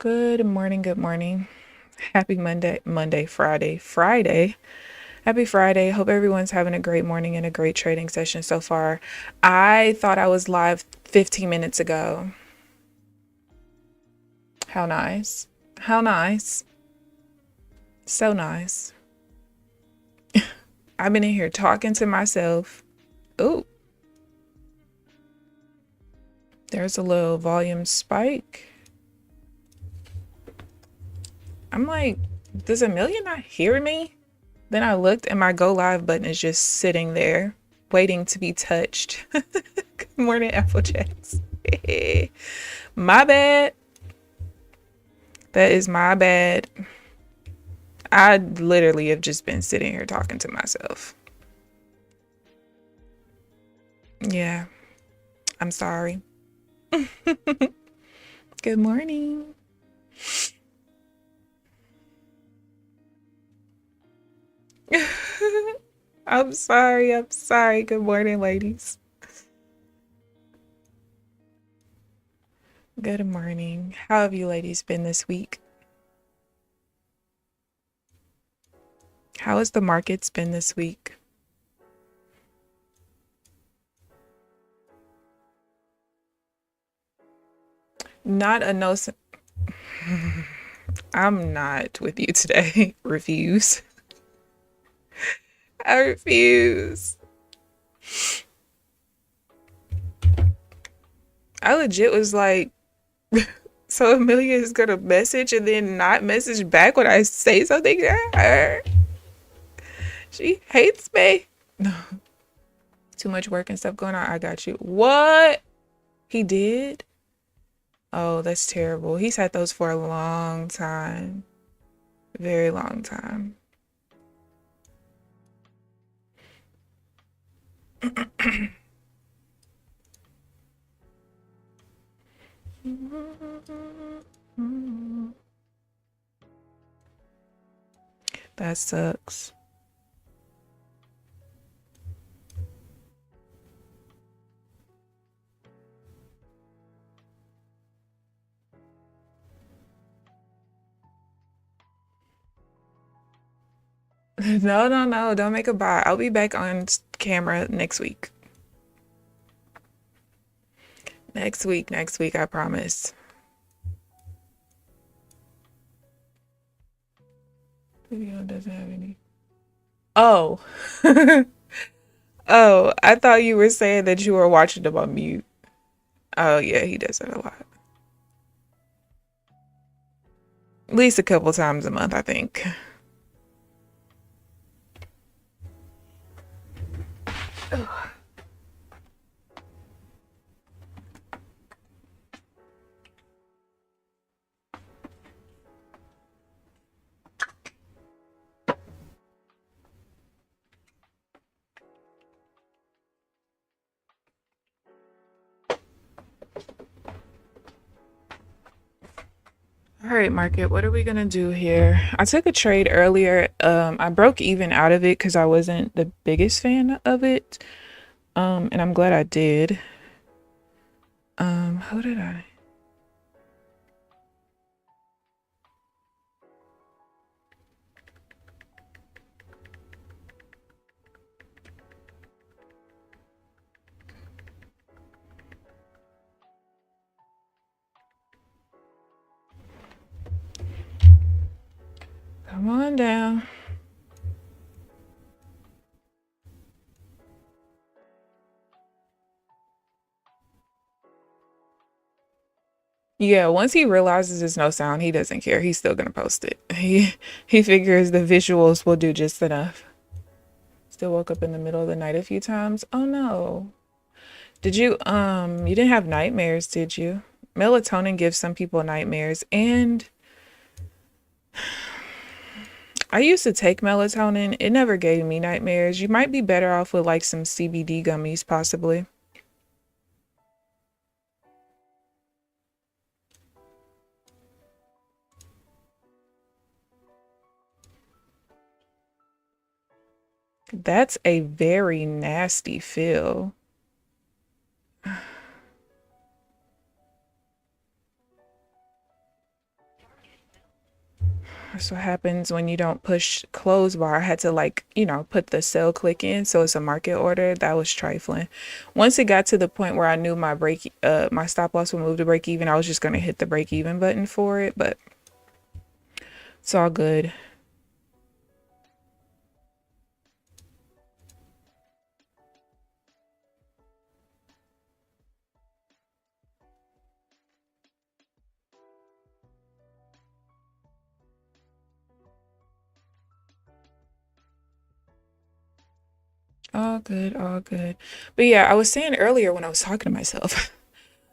Good morning, good morning. Happy Friday. Happy Friday. Hope everyone's having a great morning and a great trading session so far. I thought I was live 15 minutes ago. How nice. How nice. So nice. I've been in here talking to myself. Ooh, there's a little volume spike. I'm like, does Amelia not hear me? Then I looked and my go live button is just sitting there waiting to be touched. Good morning, Applejacks. My bad. That is my bad. I literally have just been sitting here talking to myself. Yeah, I'm sorry. Good morning. I'm sorry. I'm sorry. Good morning, ladies. Good morning. How have you ladies been this week? How has the markets been this week? Not a no. I'm not with you today. Refuse. I refuse. I legit was like, so Amelia is gonna message and then not message back when I say something to her. She hates me. No, too much work and stuff going on. I got you. What? He did? Oh, that's terrible. He's had those for a long time. Very long time. That sucks. No, no, no. Don't make a buy. I'll be back on camera next week. Next week, I promise. Video doesn't have any. Oh. Oh, I thought you were saying that you were watching them on mute. Oh, yeah, he does that a lot. At least a couple times a month, I think. All right, market, what are we gonna do here? I took a trade earlier. I broke even out of it because I wasn't the biggest fan of it. And I'm glad I did. How did I? Come on down. Yeah, once he realizes there's no sound, he doesn't care. He's still gonna post it. He figures the visuals will do just enough. Still woke up in the middle of the night a few times. Oh no. Did you didn't have nightmares, did you? Melatonin gives some people nightmares, and I used to take melatonin. It never gave me nightmares. You might be better off with like some CBD gummies, possibly. That's a very nasty feel. That's what happens when you don't push close bar. I had to like, put the sell click in so it's a market order. That was trifling. Once it got to the point where I knew my stop loss would move to break even, I was just gonna hit the break even button for it, but it's all good. All good, all good. But yeah, I was saying earlier when I was talking to myself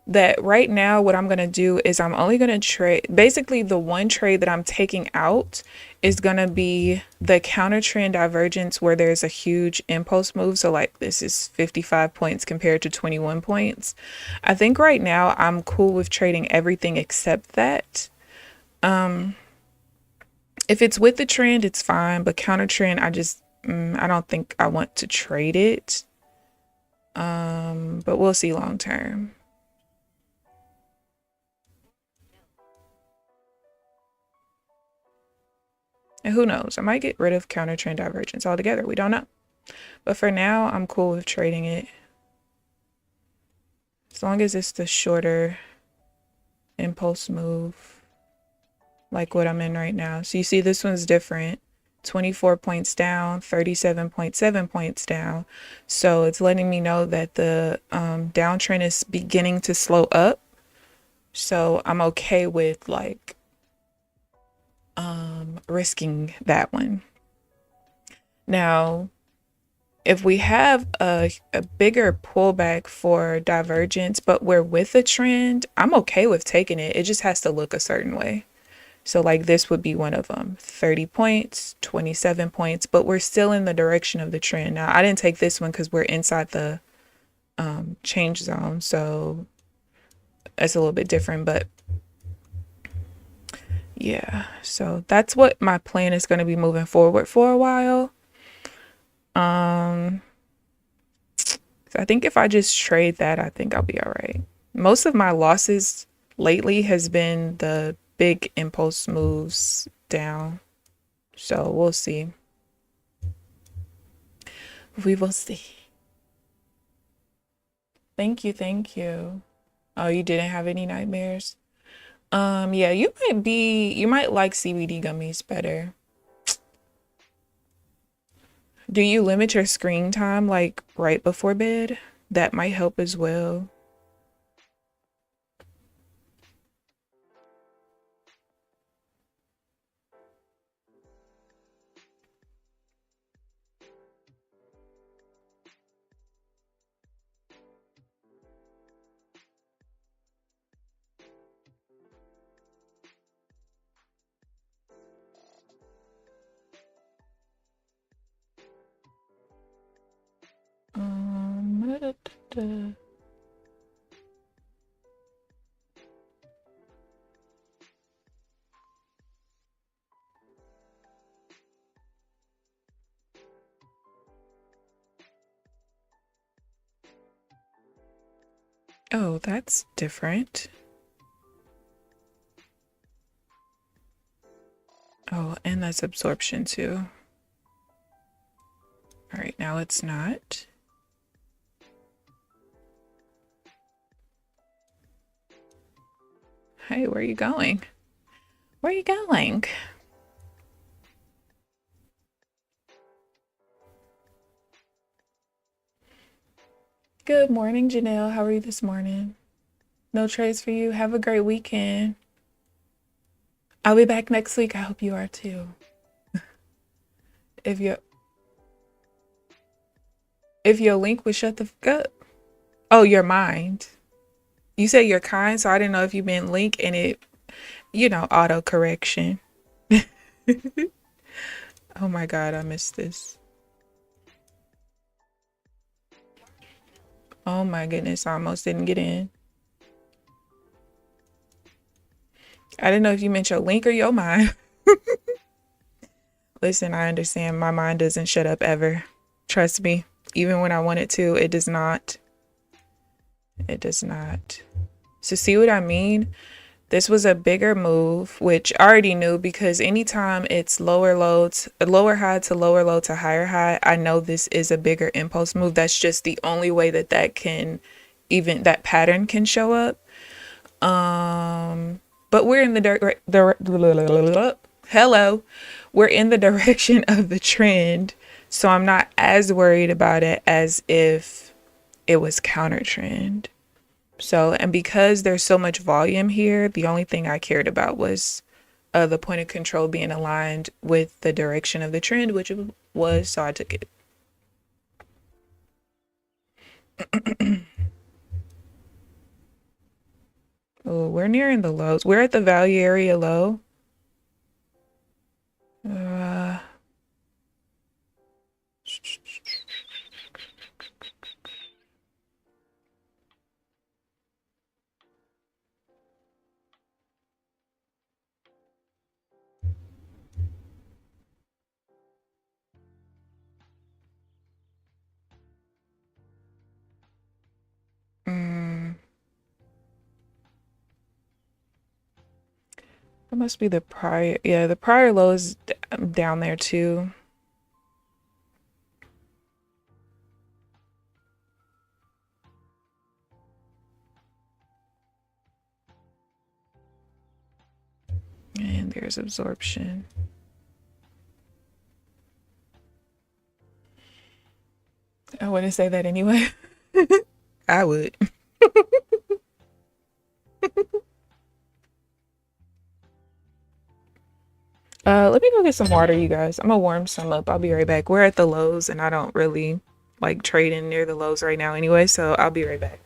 that right now what I'm going to do is I'm only going to trade, basically the one trade that I'm taking out is going to be the counter trend divergence where there's a huge impulse move. So like this is 55 points compared to 21 points. I think right now I'm cool with trading everything except that. If it's with the trend, it's fine, but counter trend, I don't think I want to trade it. But we'll see long term. And who knows? I might get rid of counter trend divergence altogether. We don't know. But for now, I'm cool with trading it. As long as it's the shorter impulse move, like what I'm in right now. So you see this one's different. 24 points down, 37.7 points down. So it's letting me know that the downtrend is beginning to slow up. So I'm okay with like risking that one. Now, if we have a bigger pullback for divergence, but we're with a trend, I'm okay with taking it. It just has to look a certain way. So like this would be one of them, 30 points, 27 points, but we're still in the direction of the trend. Now, I didn't take this one because we're inside the change zone. So it's a little bit different, but yeah. So that's what my plan is going to be moving forward for a while. So I think if I just trade that, I think I'll be all right. Most of my losses lately has been the big impulse moves down. So we'll see. We will see. Thank you, thank you. Oh, you didn't have any nightmares? Yeah, you might like CBD gummies better. Do you limit your screen time like right before bed? That might help as well. Da, da, da. Oh, that's different. Oh, and that's absorption too. All right, now it's not. Hey, where are you going? Where are you going? Good morning, Janelle. How are you this morning? No trades for you. Have a great weekend. I'll be back next week. I hope you are too. If your link would shut the fuck up. Oh, your mind. You said you're kind, so I didn't know if you meant link and it, auto correction. Oh my God, I missed this. Oh my goodness, I almost didn't get in. I didn't know if you meant your link or your mind. Listen, I understand my mind doesn't shut up ever. Trust me. Even when I want it to, it does not. It does not. So see what I mean? This was a bigger move, which I already knew because anytime it's lower lows, lower high to lower low to higher high, I know this is a bigger impulse move. That's just the only way that that pattern can show up. But we're in hello, we're in the direction of the trend, so I'm not as worried about it as if it was counter trend. So, and because there's so much volume here, the only thing I cared about was the point of control being aligned with the direction of the trend, which it was, so I took it. Oh, we're nearing the lows. We're at the value area low. Uh, mm, that must be the prior. Yeah, the prior low is down there too. And there's absorption. I wouldn't say that anyway. I would. Let me go get some water, you guys. I'm gonna warm some up. I'll be right back. We're at the lows, and I don't really like trading near the lows right now anyway, so I'll be right back.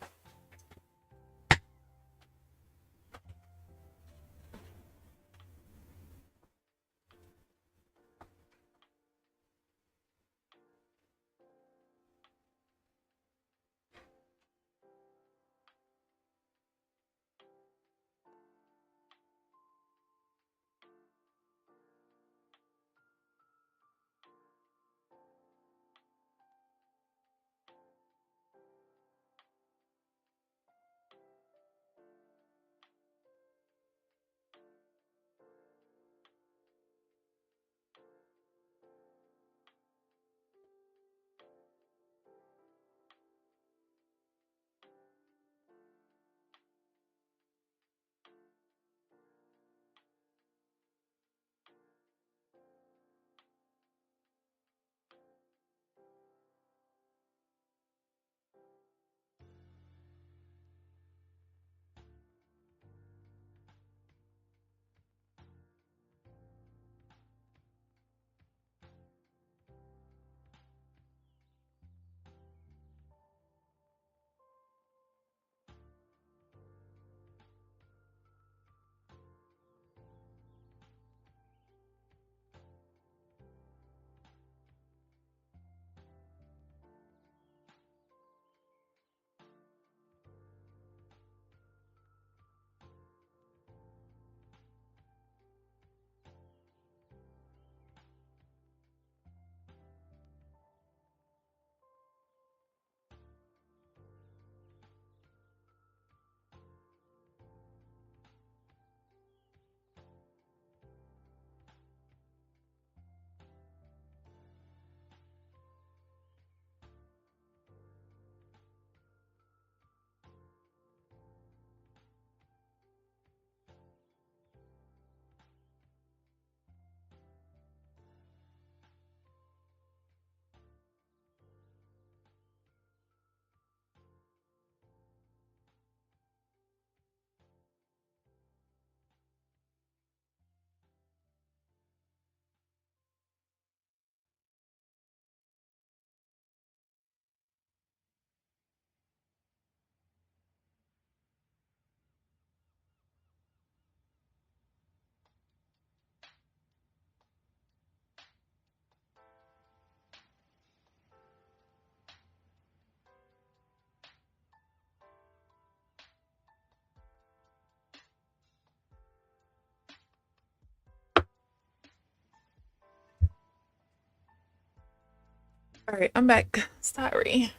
All right, I'm back. Sorry.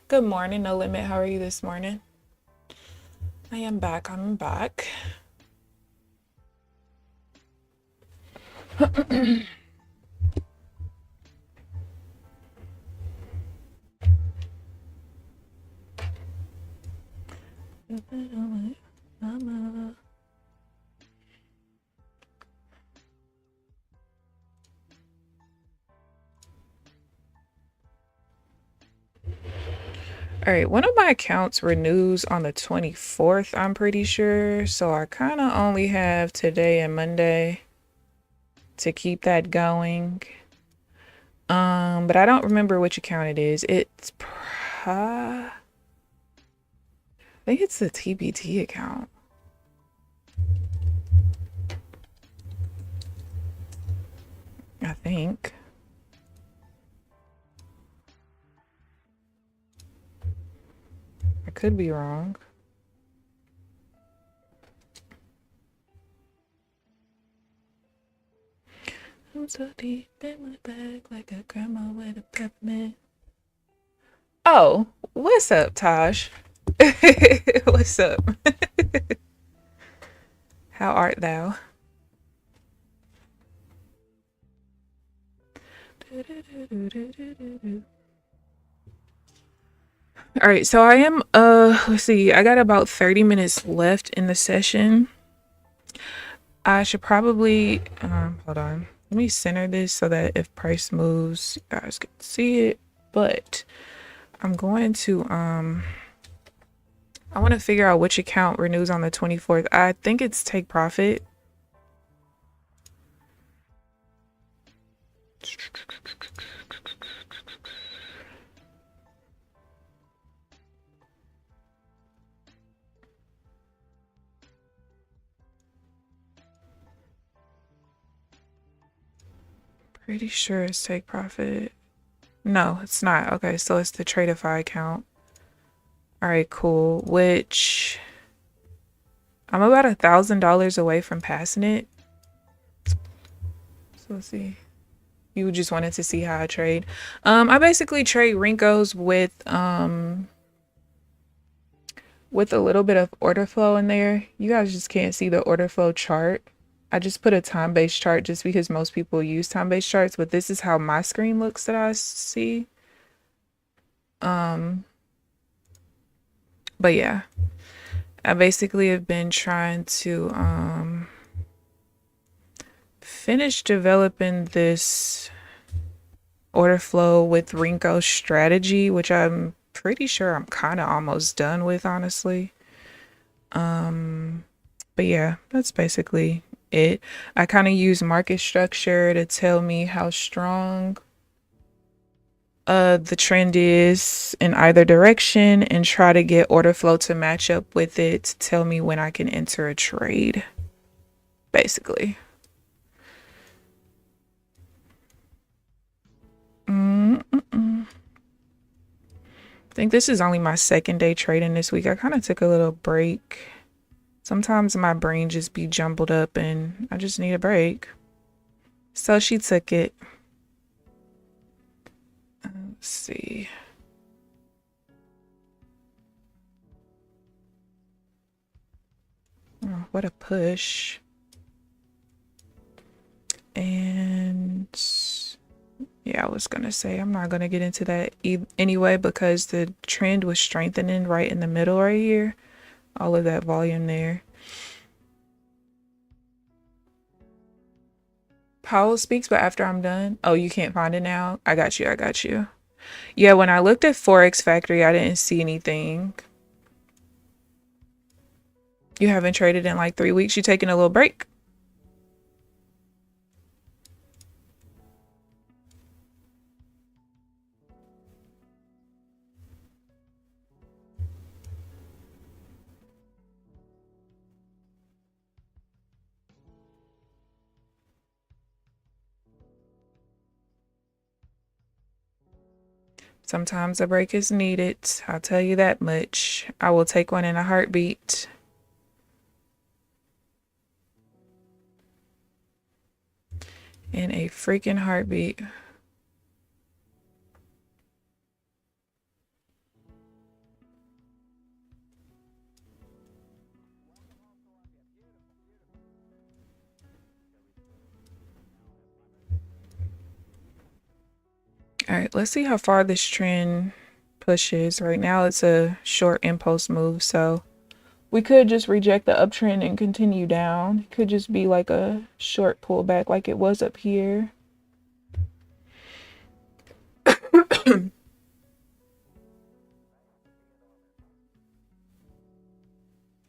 Good morning, No Limit. How are you this morning? I am back. I'm back. All right, one of my accounts renews on the 24th, I'm pretty sure. So I kind of only have today and Monday to keep that going. But I don't remember which account it is. I think it's the TBT account. I think. I could be wrong. I'm so deep in my bag like a grandma with a peppermint. Oh, what's up, Taj? What's up? How art thou? All right, so I am let's see. I got about 30 minutes left in the session. I should probably hold on. Let me center this so that if price moves, you guys can see it. But I'm going to I want to figure out which account renews on the 24th. I think it's take profit. Pretty sure it's take profit. No, it's not. Okay, so it's the Tradeify account. All right, cool. Which I'm about $1,000 away from passing it. So let's see. You just wanted to see how I trade. I basically trade Rinkos with a little bit of order flow in there. You guys just can't see the order flow chart. I just put a time-based chart just because most people use time-based charts, but this is how my screen looks that I see. But yeah, I basically have been trying to finish developing this order flow with Rinko strategy, which I'm pretty sure I'm kind of almost done with, honestly. But yeah, that's basically it. I kind of use market structure to tell me how strong the trend is in either direction and try to get order flow to match up with it to tell me when I can enter a trade, basically. I think this is only my second day trading this week. I kind of took a little break. Sometimes my brain just be jumbled up and I just need a break. So she took it. Let's see. Oh, what a push. And yeah, I was gonna say I'm not gonna get into that anyway because the trend was strengthening right in the middle right here. All of that volume there. Powell speaks, but after I'm done. Oh, you can't find it now? I got you. I got you. Yeah, when I looked at Forex Factory, I didn't see anything. You haven't traded in like 3 weeks. You taking a little break? Sometimes a break is needed. I'll tell you that much. I will take one in a heartbeat. In a freaking heartbeat. right, let's see how far this trend pushes. Right now it's a short impulse move, so we could just reject the uptrend and continue down. It could just be like a short pullback like it was up here.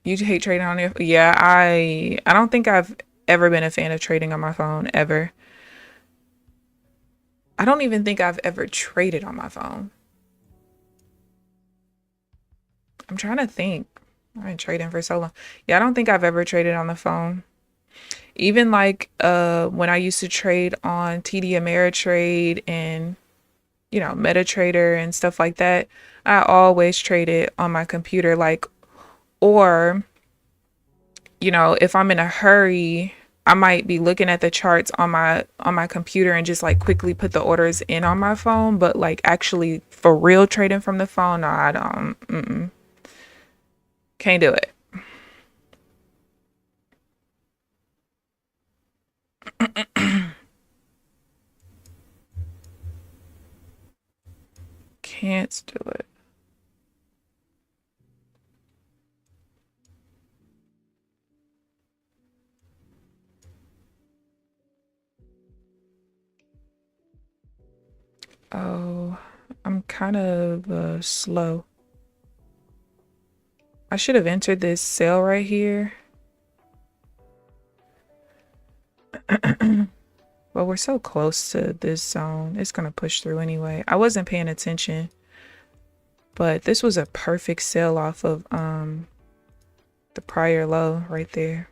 You hate trading on your... Yeah, I don't think I've ever been a fan of trading on my phone, ever. I don't even think I've ever traded on my phone. I'm trying to think. I've been trading for so long. Yeah, I don't think I've ever traded on the phone. Even like when I used to trade on TD Ameritrade and MetaTrader and stuff like that, I always traded on my computer. Like, or if I'm in a hurry, I might be looking at the charts on my computer and just like quickly put the orders in on my phone. But like actually for real trading from the phone, no, I don't. Can't do it. Can't do it. Oh, I'm kind of slow. I should have entered this sale right here. Well, we're so close to this zone. It's going to push through anyway. I wasn't paying attention, but this was a perfect sell off of the prior low right there.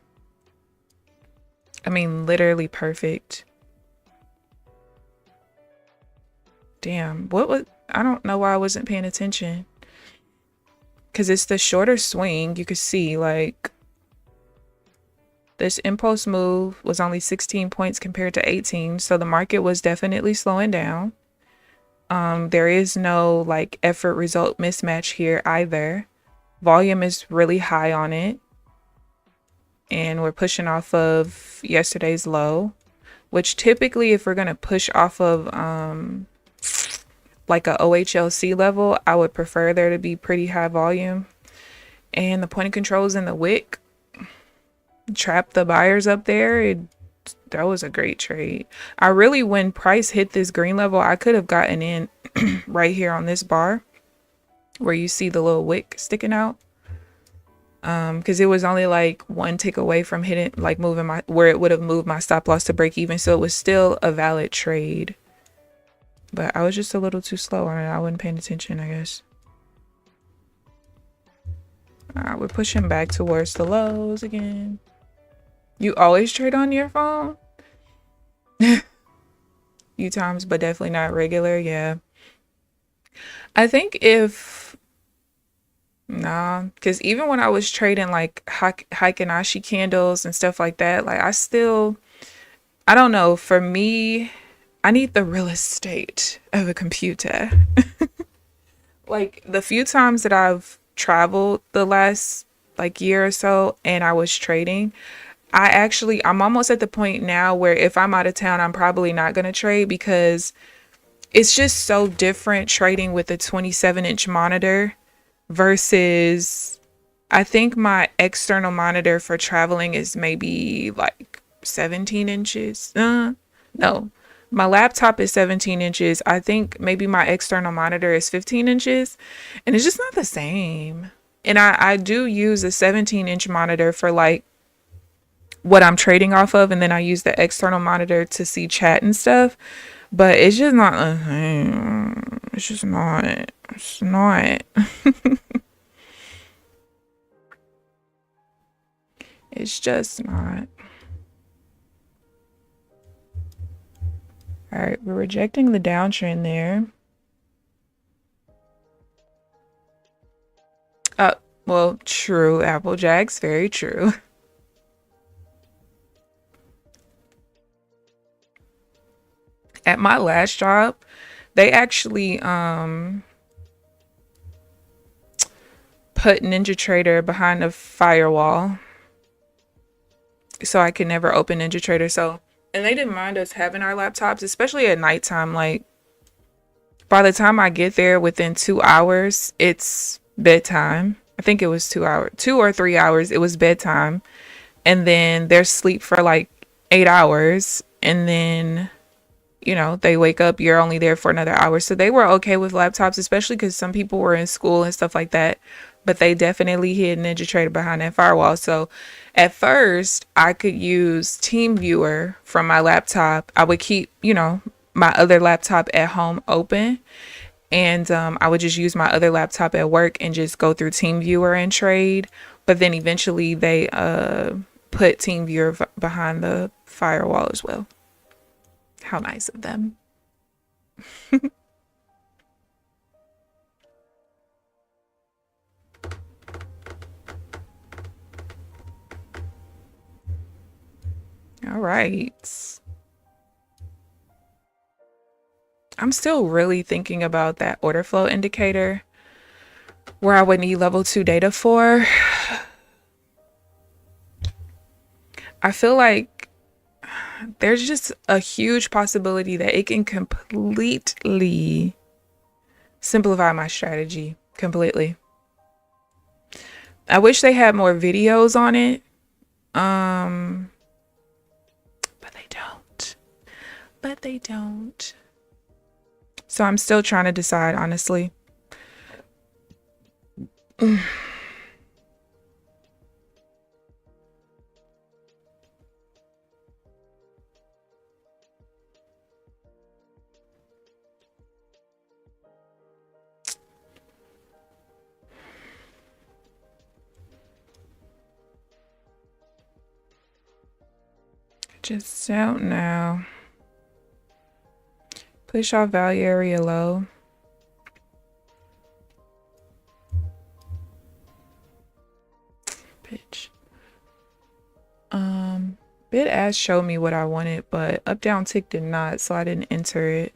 I mean, literally perfect. Damn, I don't know why I wasn't paying attention. Because it's the shorter swing. You could see like this impulse move was only 16 points compared to 18. So the market was definitely slowing down. There is no like effort result mismatch here either. Volume is really high on it. And we're pushing off of yesterday's low, which typically if we're going to push off of like a OHLC level, I would prefer there to be pretty high volume. And the point of control is in the wick. Trap the buyers up there. That was a great trade. I really, when price hit this green level, I could have gotten in right here on this bar where you see the little wick sticking out. Because it was only like one tick away from hitting, like moving where it would have moved my stop loss to break even. So it was still a valid trade. But I was just a little too slow on it. I wasn't paying attention, I guess. We're pushing back towards the lows again. You always trade on your phone? Few times, but definitely not regular. Yeah. I think because even when I was trading like Heikin-Ashi candles and stuff like that, like I don't know. For me, I need the real estate of a computer. Like the few times that I've traveled the last like year or so and I was trading, I'm almost at the point now where if I'm out of town, I'm probably not going to trade because it's just so different trading with a 27-inch monitor versus I think my external monitor for traveling is maybe like 17 inches. No, my laptop is 17 inches. I think maybe my external monitor is 15 inches and it's just not the same. And I do use a 17-inch monitor for like what I'm trading off of, and then I use the external monitor to see chat and stuff, but it's just not the same. It's just not. It's not. It's just not. All right, we're rejecting the downtrend there. Well, true, Applejacks, very true. At my last job, they actually put NinjaTrader behind a firewall so I could never open NinjaTrader. And they didn't mind us having our laptops, especially at nighttime. Like By the time I get there, within 2 hours, it's bedtime. I think it was 2 hours, 2 or 3 hours. It was bedtime. And then there's sleep for like 8 hours. And then, they wake up, you're only there for another hour. So they were okay with laptops, especially because some people were in school and stuff like that. But they definitely hid Ninja Trader behind that firewall. So at first, I could use TeamViewer from my laptop. I would keep, my other laptop at home open. And I would just use my other laptop at work and just go through TeamViewer and trade. But then eventually they put TeamViewer behind the firewall as well. How nice of them. All right. I'm still really thinking about that order flow indicator where I would need level 2 data for. I feel like there's just a huge possibility that it can completely simplify my strategy completely. I wish they had more videos on it. But they don't. But they don't. So I'm still trying to decide, honestly. Just don't know. Push off value area low. Bitch. Bid ask showed me what I wanted, but up down tick did not, so I didn't enter it.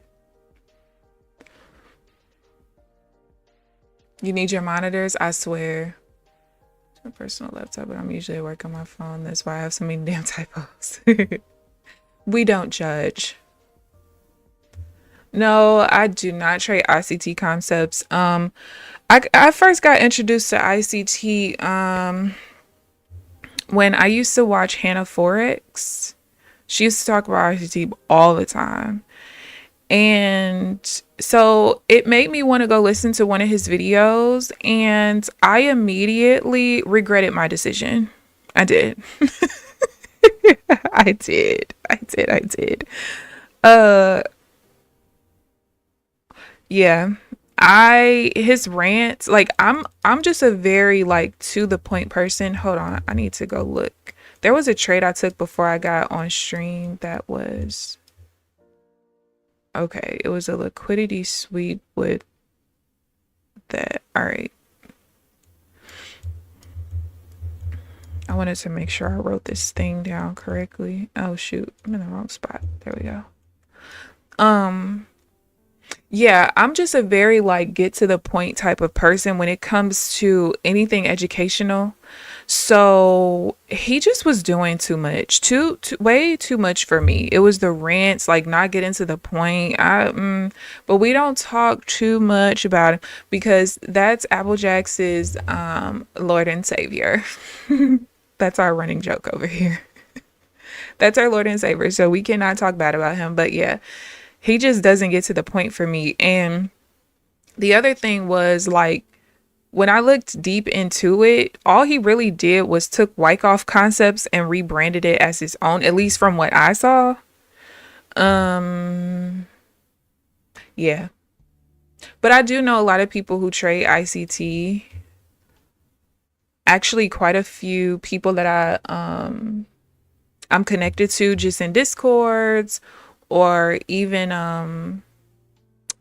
You need your monitors? I swear. It's my personal laptop, but I'm usually at work on my phone. That's why I have so many damn typos. We don't judge. No, I do not trade ICT concepts. I first got introduced to ICT when I used to watch Hannah Forex. She used to talk about ICT all the time. And so it made me want to go listen to one of his videos, and I immediately regretted my decision. I did. I did. Uh yeah. His rants, like I'm just a very like to the point person. Hold on, I need to go look. There was a trade I took before I got on stream that was okay. It was a liquidity sweep with that. All right. I wanted to make sure I wrote this thing down correctly. Oh shoot, I'm in the wrong spot. There we go. Yeah, I'm just a very like get to the point type of person when it comes to anything educational. So he just was doing too much, way too much for me. It was the rants, like not getting to the point. But we don't talk too much about it because that's Applejack's Lord and Savior. That's our running joke over here. That's our Lord and Savior. So we cannot talk bad about him. But yeah, he just doesn't get to the point for me. And the other thing was like when I looked deep into it, all he really did was took Wyckoff concepts and rebranded it as his own, at least from what I saw. Um, yeah. But I do know a lot of people who trade ICT. Actually, quite a few people that I'm connected to just in Discords or even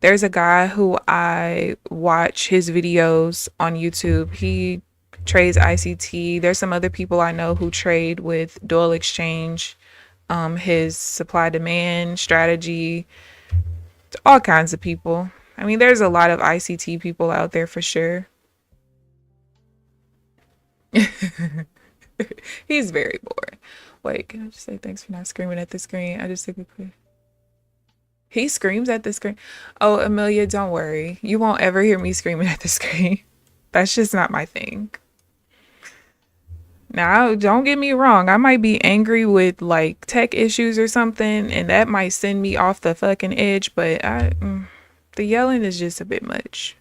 there's a guy who I watch his videos on YouTube. He trades ICT. There's some other people I know who trade with dual exchange, his supply demand strategy, all kinds of people. I mean, there's a lot of ICT people out there for sure. He's very boring. Wait, can I just say thanks for not screaming at the screen? I just took a quick. He screams at the screen. Oh, Amelia, don't worry. You won't ever hear me screaming at the screen. That's just not my thing. Now, don't get me wrong. I might be angry with like tech issues or something, and that might send me off the fucking edge, but the yelling is just a bit much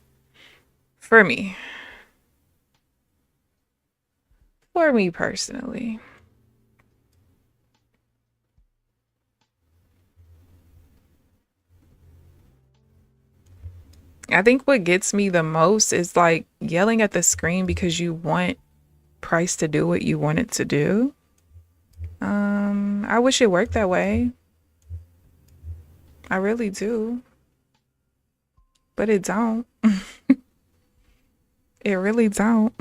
for me. For me personally. I think what gets me the most is like yelling at the screen because you want price to do what you want it to do. I wish it worked that way. I really do. But it don't. It really don't.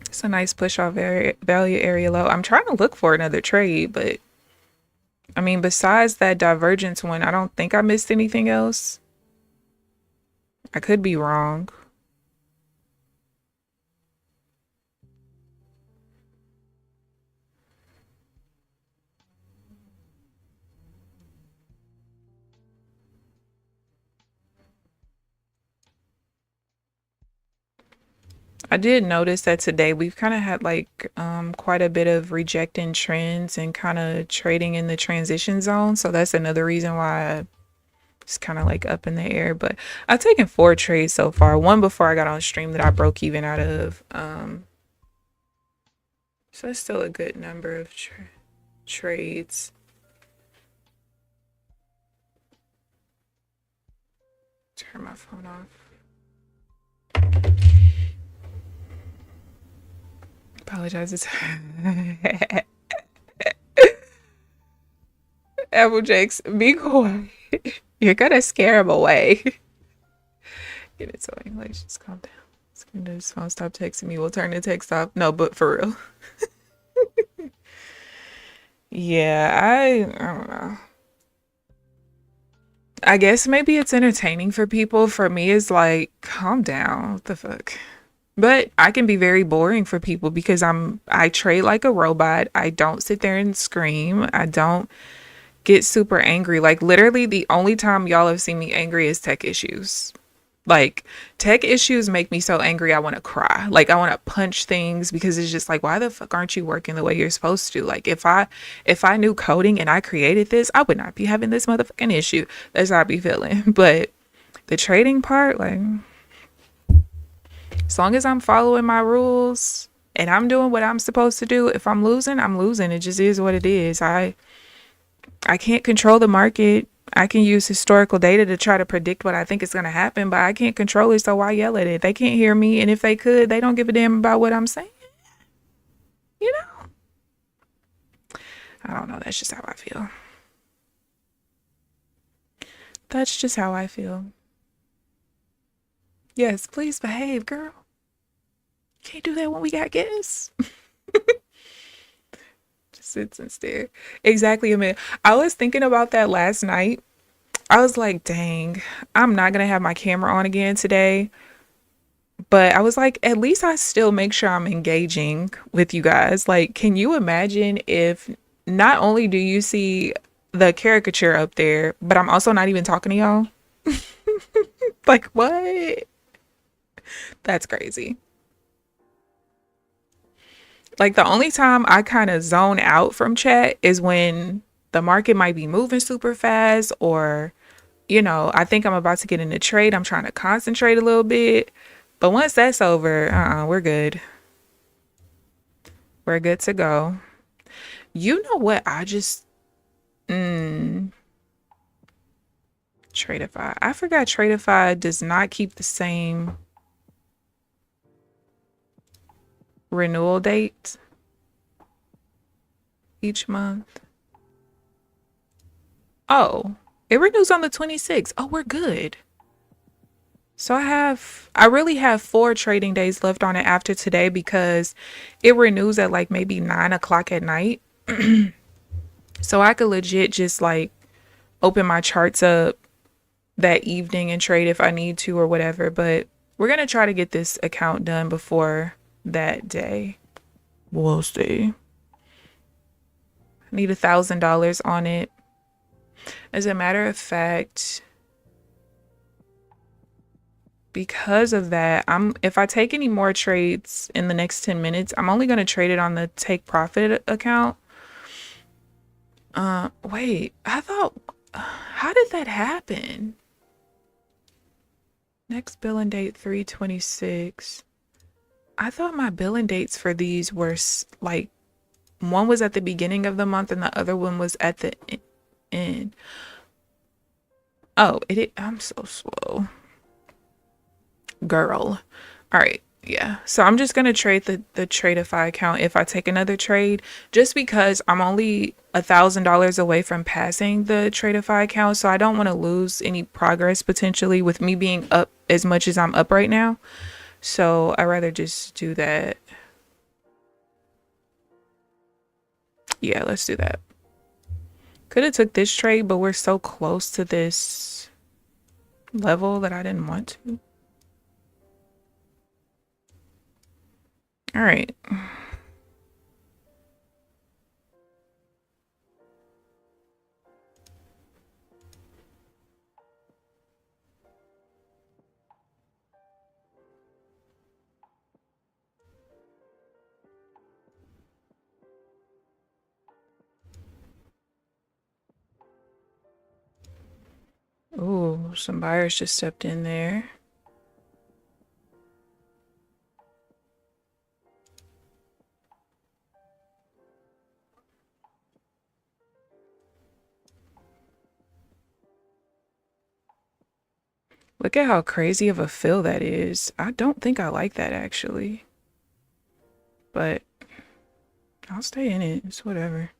It's a nice push off value area low. I'm trying to look for another trade, but I mean, besides that divergence one, I don't think I missed anything else. I could be wrong. I did notice that today we've kind of had like quite a bit of rejecting trends and kind of trading in the transition zone. So that's another reason why it's kind of like up in the air. But I've taken 4 trades so far. One before I got on stream that I broke even out of. So that's still a good number of trades. Turn my phone off. Apologizes. Applejack's, be quiet. You're gonna scare him away. Get it so English, just calm down. Screen to his phone, stop texting me. We'll turn the text off. No, but for real. Yeah, I don't know. I guess maybe it's entertaining for people. For me, it's like, calm down. What the fuck? But I can be very boring for people because I trade like a robot. I don't sit there and scream. I don't get super angry. Like literally the only time y'all have seen me angry is tech issues. Like tech issues make me so angry I want to cry. Like I want to punch things because it's just like, why the fuck aren't you working the way you're supposed to? Like if I knew coding and I created this, I would not be having this motherfucking issue. That's how I be feeling. But the trading part, like as long as I'm following my rules and I'm doing what I'm supposed to do, if I'm losing, I'm losing. It just is what it is. I can't control the market. I can use historical data to try to predict what I think is going to happen, but I can't control it, so why yell at it? They can't hear me, and if they could, they don't give a damn about what I'm saying. You know? I don't know. That's just how I feel. That's just how I feel. Yes, please behave, girl. Can't do that when we got guests. Just sits and stare. Exactly, Amid. I was thinking about that last night. I was like, dang, I'm not gonna have my camera on again today. But I was like, at least I still make sure I'm engaging with you guys. Like, can you imagine if not only do you see the caricature up there, but I'm also not even talking to y'all? Like, what? That's crazy. Like, the only time I kind of zone out from chat is when the market might be moving super fast, or, I think I'm about to get in a trade. I'm trying to concentrate a little bit. But once that's over, we're good. We're good to go. You know what? Tradeify. I forgot Tradeify does not keep the same renewal date each month. Oh, it renews on the 26th. Oh, we're good. So I really have 4 trading days left on it after today because it renews at like maybe 9 o'clock at night. So I could legit just like open my charts up that evening and trade if I need to or whatever. But we're going to try to get this account done before that day. We'll see. Need $1,000 on it. As a matter of fact, because of that, if I take any more trades in the next 10 minutes, I'm only going to trade it on the take profit account. Wait, I thought, how did that happen? Next billing date 3/26. I thought my billing dates for these were like, one was at the beginning of the month and the other one was at the end. Oh, I'm so slow. Girl. All right. Yeah. So I'm just going to trade the Tradeify account if I take another trade, just because I'm only $1,000 away from passing the Tradeify account. So I don't want to lose any progress potentially with me being up as much as I'm up right now. So I'd rather just do that. Yeah, let's do that. Could have took this trade, but we're so close to this level that I didn't want to. All right. Ooh, some buyers just stepped in there. Look at how crazy of a fill that is. I don't think I like that actually. But I'll stay in it. It's whatever.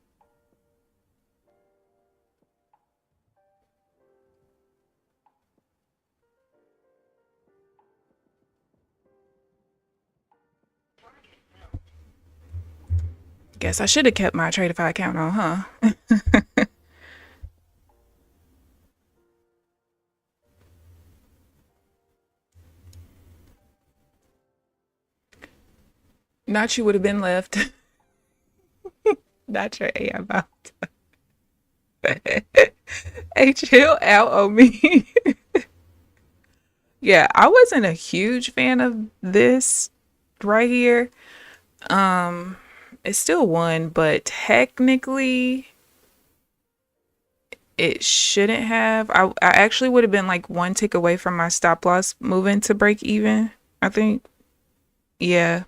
Guess I should have kept my Tradeify account on, huh? Not you would have been left. Not your AI about. Hey, chill out on me. Yeah, I wasn't a huge fan of this right here. It still won, but technically it shouldn't have. I actually would have been like one tick away from my stop loss moving to break even, I think. Yeah,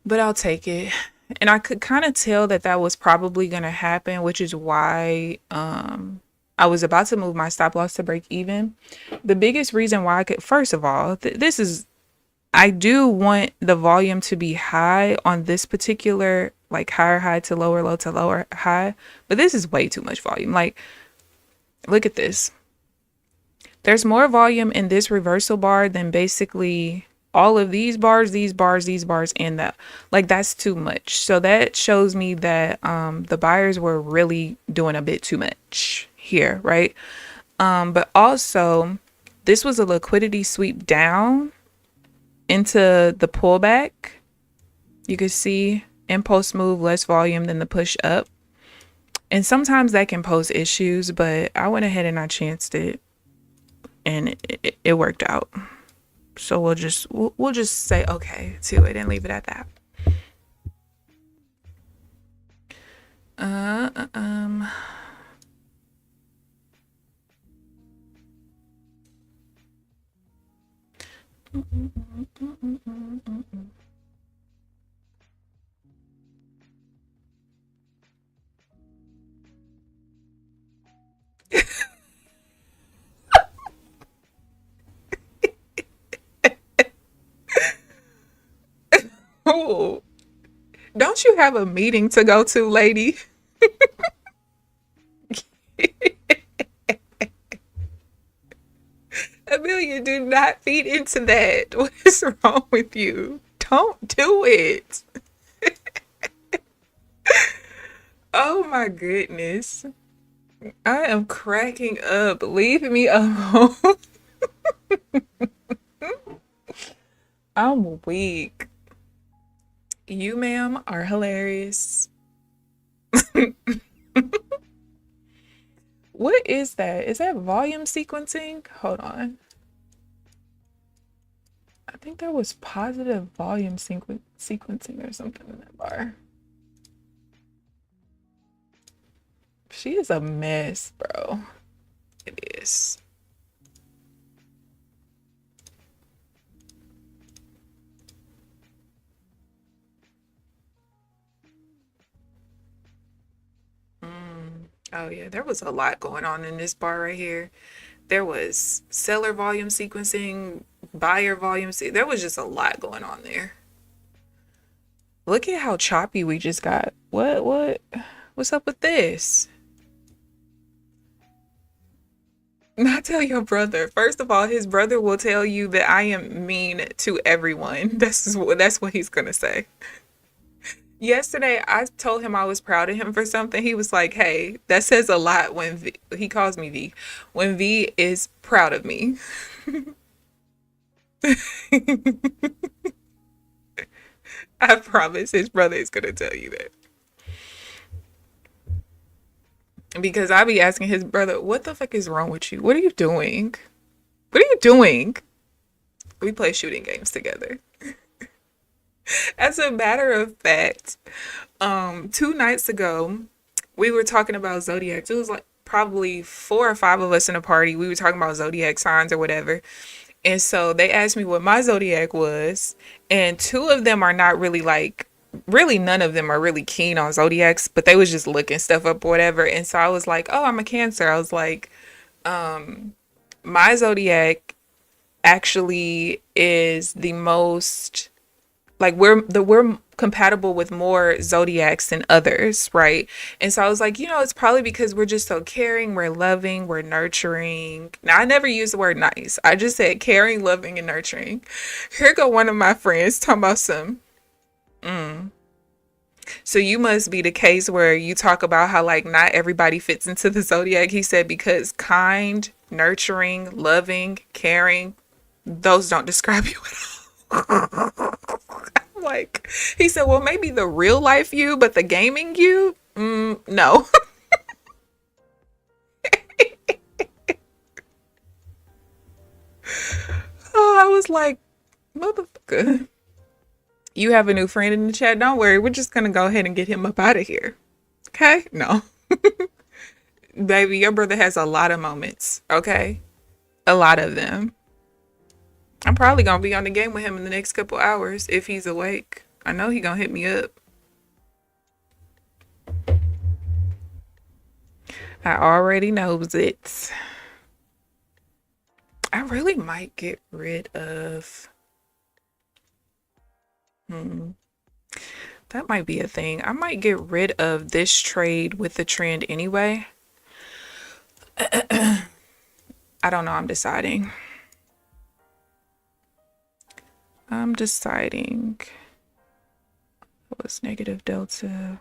but I'll take it. And I could kind of tell that that was probably going to happen, which is why I was about to move my stop loss to break even. The biggest reason why I could, first of all, this is, I do want the volume to be high on this particular, like higher high to lower low to lower high, but this is way too much volume. Like, look at this. There's more volume in this reversal bar than basically all of these bars, these bars, these bars, and that. Like, that's too much. So that shows me that the buyers were really doing a bit too much here, right? But also, this was a liquidity sweep down into the pullback. You could see impulse move, less volume than the push up. And sometimes that can pose issues, but I went ahead and I chanced it and it worked out. So we'll just say okay to it and leave it at that. Oh, don't you have a meeting to go to, lady? Amelia, do not feed into that. What is wrong with you? Don't do it. Oh my goodness. I am cracking up. Leave me alone. I'm weak. You, ma'am, are hilarious. What is that? Is that volume sequencing? Hold on. I think there was positive volume sequencing or something in that bar. She is a mess, bro. It is. Oh yeah, there was a lot going on in this bar right here. There was seller volume sequencing, buyer volume. There was just a lot going on there. Look at how choppy we just got. What's up with this? Not tell your brother. First of all, his brother will tell you that I am mean to everyone. That's what he's gonna say. Yesterday, I told him I was proud of him for something. He was like, "Hey, that says a lot when he calls me V. When V is proud of me." I promise his brother is gonna tell you that. Because I be asking his brother, "What the fuck is wrong with you? What are you doing? What are you doing?" We play shooting games together. As a matter of fact, 2 nights ago, we were talking about zodiacs. It was like probably 4 or 5 of us in a party. We were talking about zodiac signs or whatever. And so they asked me what my zodiac was, and two of them are not really like really none of them are really keen on zodiacs, but they was just looking stuff up or whatever. And so I was like, "Oh, I'm a Cancer." I was like, my zodiac actually is the most like we're compatible with more zodiacs than others, right? And so I was like, it's probably because we're just so caring, we're loving, we're nurturing. Now I never use the word nice. I just said caring, loving, and nurturing. Here go one of my friends talking about some. So you must be the case where you talk about how like not everybody fits into the zodiac. He said because kind, nurturing, loving, caring, those don't describe you at all. Like he said, well, maybe the real life you, but the gaming you, no. Oh, I was like, motherfucker. You have a new friend in the chat. Don't worry, we're just gonna go ahead and get him up out of here. Okay? No, baby, your brother has a lot of moments. Okay, a lot of them. I'm probably gonna be on the game with him in the next couple hours if he's awake. I know he gonna hit me up. I already knows it. I really might get rid of. Hmm, that might be a thing. I might get rid of this trade with the trend anyway. I don't know. I'm deciding. I'm deciding. What's negative delta?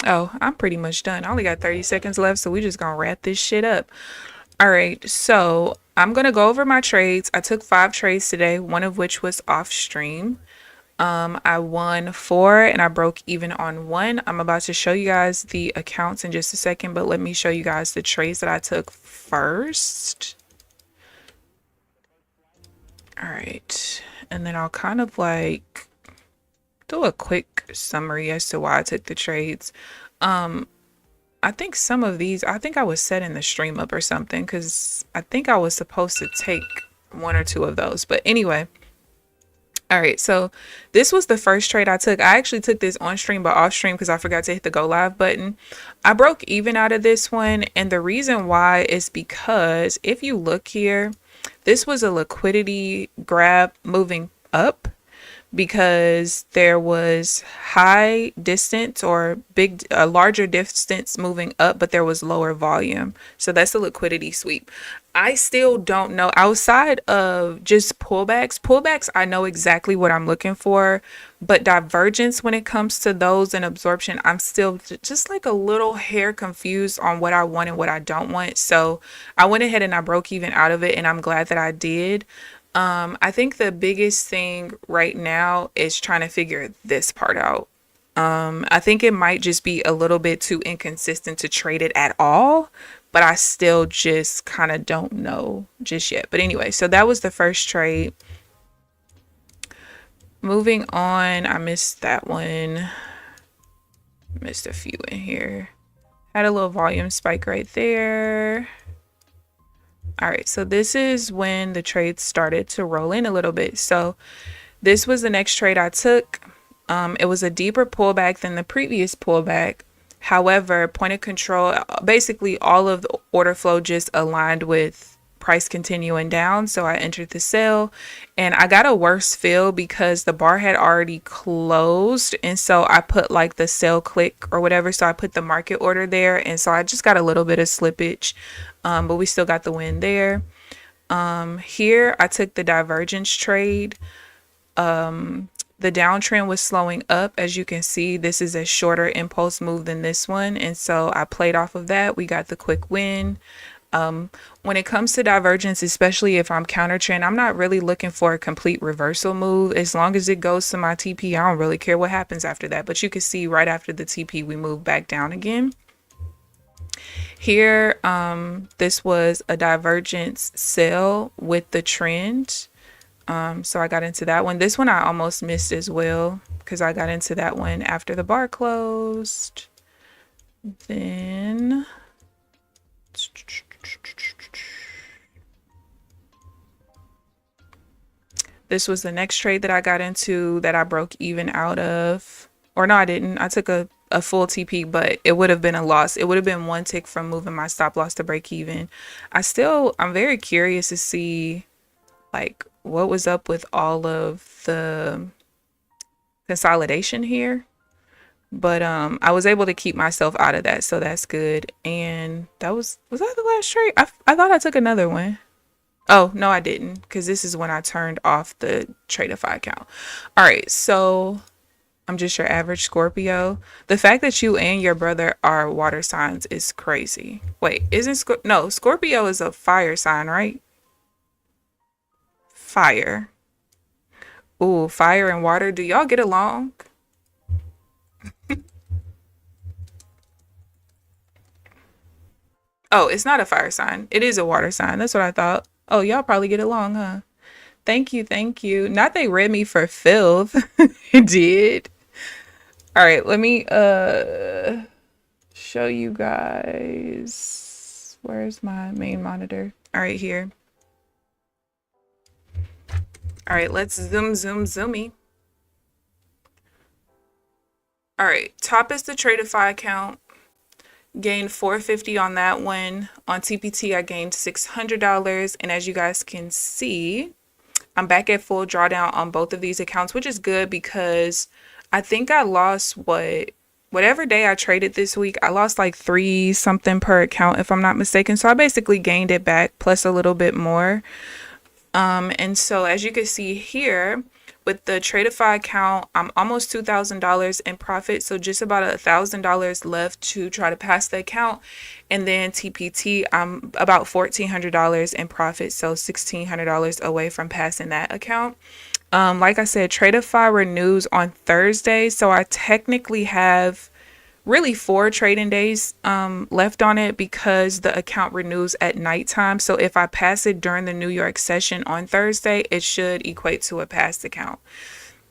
Oh, I'm pretty much done. I only got 30 seconds left, so we just gonna wrap this shit up. All right, so I'm gonna go over my trades. I took 5 trades today, one of which was off stream. I won 4 and I broke even on 1. I'm about to show you guys the accounts in just a second, but let me show you guys the trades that I took first. All right, and then I'll kind of like do a quick summary as to why I took the trades. I think some of these, I think I was setting the stream up or something because I think I was supposed to take 1 or 2 of those. But anyway, all right, so this was the first trade I took. I actually took this on stream but off stream because I forgot to hit the go live button. I broke even out of this one, and the reason why is because if you look here, this was a liquidity grab moving up because there was high distance or a larger distance moving up, but there was lower volume. So that's a liquidity sweep. I still don't know outside of just pullbacks. Pullbacks, I know exactly what I'm looking for, but divergence when it comes to those and absorption, I'm still just like a little hair confused on what I want and what I don't want. So I went ahead and I broke even out of it, and I'm glad that I did. I think the biggest thing right now is trying to figure this part out. I think it might just be a little bit too inconsistent to trade it at all, but I still just kind of don't know just yet. But anyway, so that was the first trade. Moving on, I missed that one. Missed a few in here. Had a little volume spike right there. All right, so this is when the trade started to roll in a little bit. So this was the next trade I took. It was a deeper pullback than the previous pullback. However, point of control, basically all of the order flow just aligned with price continuing down. So I entered the sell and I got a worse fill because the bar had already closed. And so I put like the sell click or whatever. So I put the market order there. And so I just got a little bit of slippage, but we still got the win there. Here I took the divergence trade. The downtrend was slowing up. As you can see, this is a shorter impulse move than this one. And so I played off of that. We got the quick win. When it comes to divergence, especially if I'm counter trend, I'm not really looking for a complete reversal move. As long as it goes to my TP, I don't really care what happens after that. But you can see right after the TP, we move back down again. Here, this was a divergence sell with the trend. So I got into that one. This one I almost missed as well because I got into that one after the bar closed. Then this was the next trade that I got into that I broke even out of. Or no, I didn't. I took a full TP, but it would have been a loss. It would have been one tick from moving my stop loss to break even. I'm very curious to see like what was up with all of the consolidation here. But I was able to keep myself out of that, so that's good. And that was that the last trade? I thought I took another one. Oh, no, I didn't, because this is when I turned off the Tradeify account. All right, so I'm just your average Scorpio. The fact that you and your brother are water signs is crazy. Wait, no, Scorpio is a fire sign, right? Fire. Ooh, fire and water. Do y'all get along? Oh, it's not a fire sign. It is a water sign. That's what I thought. Oh, y'all probably get along, huh? Thank you, thank you. Not they read me for filth. It did. All right, let me show you guys. Where's my main monitor? All right, here. All right, let's zoomy. All right, top is the Tradeify account. Gained $450 on that one. On TPT, I gained $600. And as you guys can see, I'm back at full drawdown on both of these accounts, which is good because I think I lost whatever day I traded this week, I lost like 3 something per account, if I'm not mistaken. So I basically gained it back plus a little bit more. And so as you can see here, with the Tradeify account, I'm almost $2,000 in profit. So just about $1,000 left to try to pass the account. And then TPT, I'm about $1,400 in profit. So $1,600 away from passing that account. Like I said, Tradeify renews on Thursday. So I technically have really 4 trading days left on it because the account renews at nighttime. So if I pass it during the New York session on Thursday, it should equate to a passed account.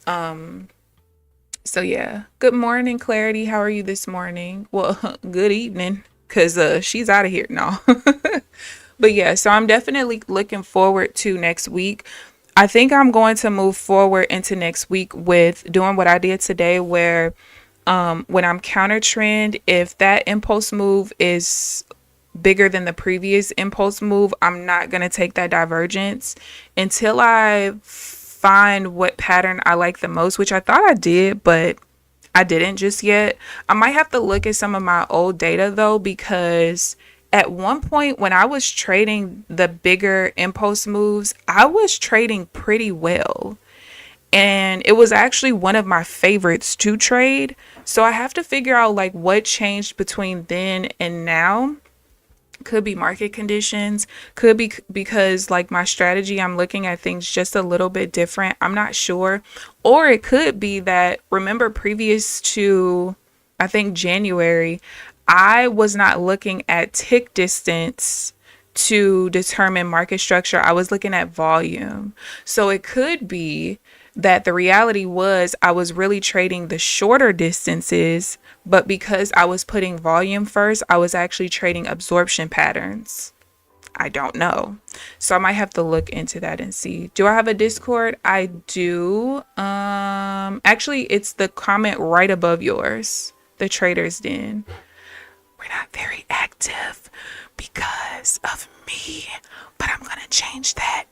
So yeah, good morning, Clarity. How are you this morning? Well, good evening, because she's out of here now. But yeah, so I'm definitely looking forward to next week. I think I'm going to move forward into next week with doing what I did today, where when I'm counter trend, if that impulse move is bigger than the previous impulse move, I'm not going to take that divergence until I find what pattern I like the most, which I thought I did, but I didn't just yet. I might have to look at some of my old data though, because at one point when I was trading the bigger impulse moves, I was trading pretty well. And it was actually one of my favorites to trade. So I have to figure out like what changed between then and now. Could be market conditions, could be because like my strategy, I'm looking at things just a little bit different. I'm not sure. Or it could be that, remember, previous to, I think, January, I was not looking at tick distance to determine market structure. I was looking at volume. So it could be that the reality was I was really trading the shorter distances, but because I was putting volume first, I was actually trading absorption patterns. I don't know. So I might have to look into that and see. Do I have a Discord? I do. Actually, it's the comment right above yours, the Traders Den. We're not very active because of me, but I'm gonna change that.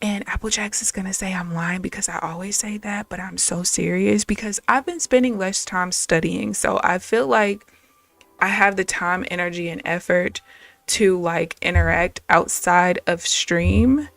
And Applejack's is gonna say I'm lying because I always say that, but I'm so serious because I've been spending less time studying. So I feel like I have the time, energy, and effort to like interact outside of stream.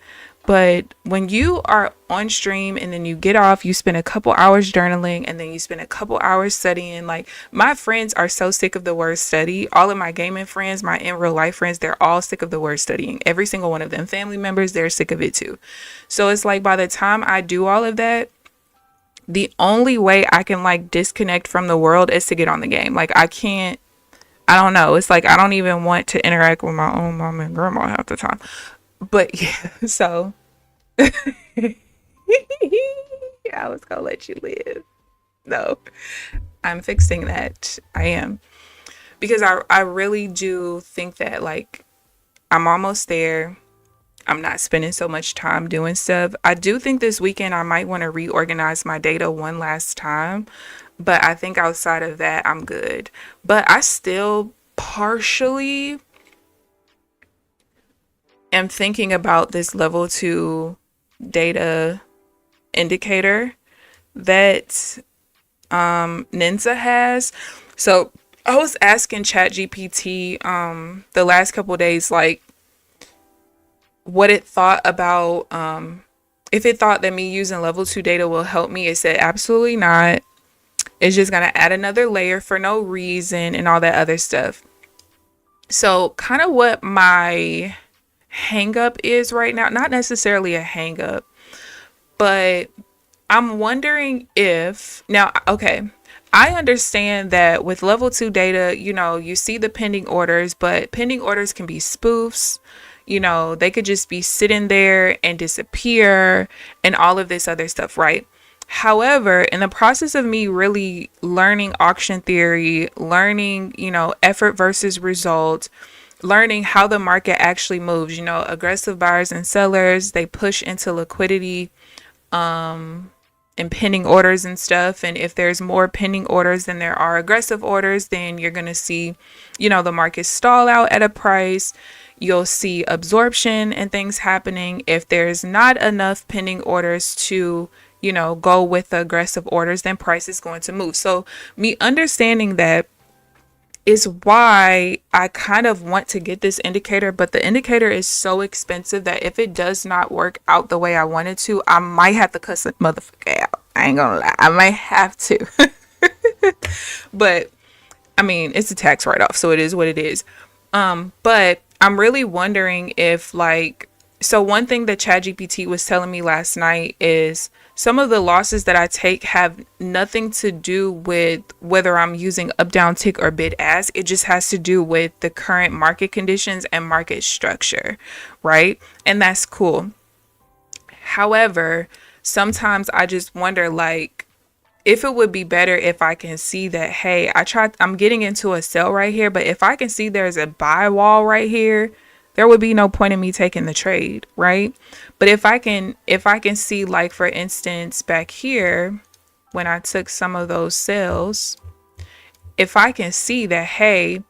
But when you are on stream and then you get off, you spend a couple hours journaling and then you spend a couple hours studying. Like, my friends are so sick of the word study. All of my gaming friends, my in real life friends, they're all sick of the word studying. Every single one of them. Family members, they're sick of it too. So it's like by the time I do all of that, the only way I can like disconnect from the world is to get on the game. Like, I don't know. It's like I don't even want to interact with my own mom and grandma half the time. But yeah, so I was gonna let you live. No, I'm fixing that. I am. Because I really do think that like I'm almost there. I'm not spending so much time doing stuff. I do think this weekend I might want to reorganize my data one last time. But I think outside of that, I'm good. But I still partially am thinking about this level 2 data indicator that Ninja has. So I was asking ChatGPT the last couple of days, like, what it thought about if it thought that me using level 2 data will help me. It said absolutely not. It's just gonna add another layer for no reason and all that other stuff. So kind of what my hang up is right now, not necessarily a hang up, but I'm wondering if now, okay, I understand that with level 2 data, you know, you see the pending orders, but pending orders can be spoofs. You know, they could just be sitting there and disappear and all of this other stuff, right? However, in the process of me really learning auction theory, learning, you know, effort versus result, learning how the market actually moves, you know, aggressive buyers and sellers, they push into liquidity and pending orders and stuff. And if there's more pending orders than there are aggressive orders, then you're going to see, you know, the market stall out at a price. You'll see absorption and things happening. If there's not enough pending orders to, you know, go with the aggressive orders, then price is going to move. So me understanding that is why I kind of want to get this indicator, but the indicator is so expensive that if it does not work out the way I wanted to, I might have to cuss the motherfucker out. I ain't gonna lie. I might have to. But I mean, it's a tax write-off, so it is what it is. But I'm really wondering if like, so one thing that ChatGPT was telling me last night is some of the losses that I take have nothing to do with whether I'm using up, down, tick, or bid ask. It just has to do with the current market conditions and market structure, right? And that's cool. However, sometimes I just wonder, like, if it would be better if I can see that, hey, I'm getting into a sell right here, but if I can see there's a buy wall right here, there would be no point in me taking the trade, right? But if I can see, like, for instance, back here, when I took some of those sales, if I can see that, hey,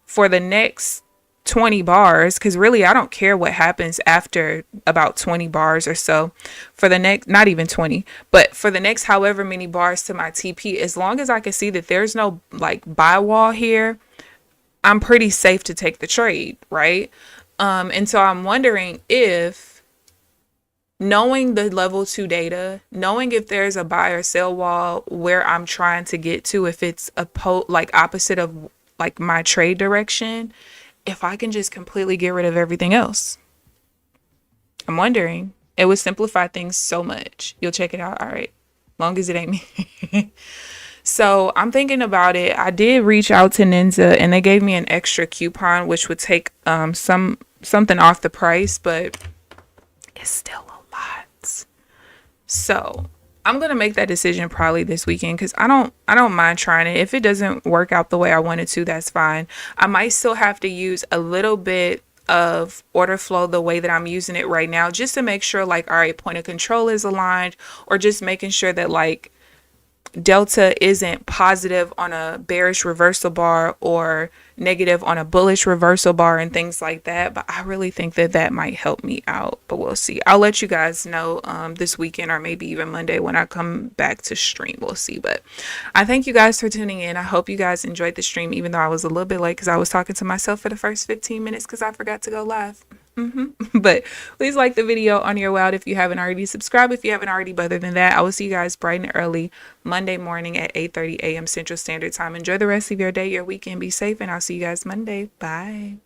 for the next 20 bars, because really I don't care what happens after about 20 bars or so, for the next, not even 20, but for the next however many bars to my TP, as long as I can see that there's no like buy wall here, I'm pretty safe to take the trade, right? And so I'm wondering if, knowing the level 2 data, knowing if there's a buy or sell wall where I'm trying to get to, if it's like opposite of like my trade direction, if I can just completely get rid of everything else. I'm wondering. It would simplify things so much. You'll check it out. All right. Long as it ain't me. So I'm thinking about it. I did reach out to Ninja and they gave me an extra coupon, which would take something off the price, but it's still a lot. So I'm gonna make that decision probably this weekend because I don't mind trying it. If it doesn't work out the way I wanted to, that's fine. I might still have to use a little bit of order flow the way that I'm using it right now, just to make sure like, all right, point of control is aligned, or just making sure that like delta isn't positive on a bearish reversal bar or negative on a bullish reversal bar and things like that. But I really think that that might help me out, but we'll see. I'll let you guys know this weekend or maybe even Monday when I come back to stream. We'll see. But I thank you guys for tuning in. I hope you guys enjoyed the stream, even though I was a little bit late because I was talking to myself for the first 15 minutes because I forgot to go live. But please like the video on your way out if you haven't already. Subscribe if you haven't already. But other than that, I will see you guys bright and early Monday morning at 8:30 a.m. Central Standard Time. Enjoy the rest of your day, your weekend. Be safe, and I'll see you guys Monday. Bye.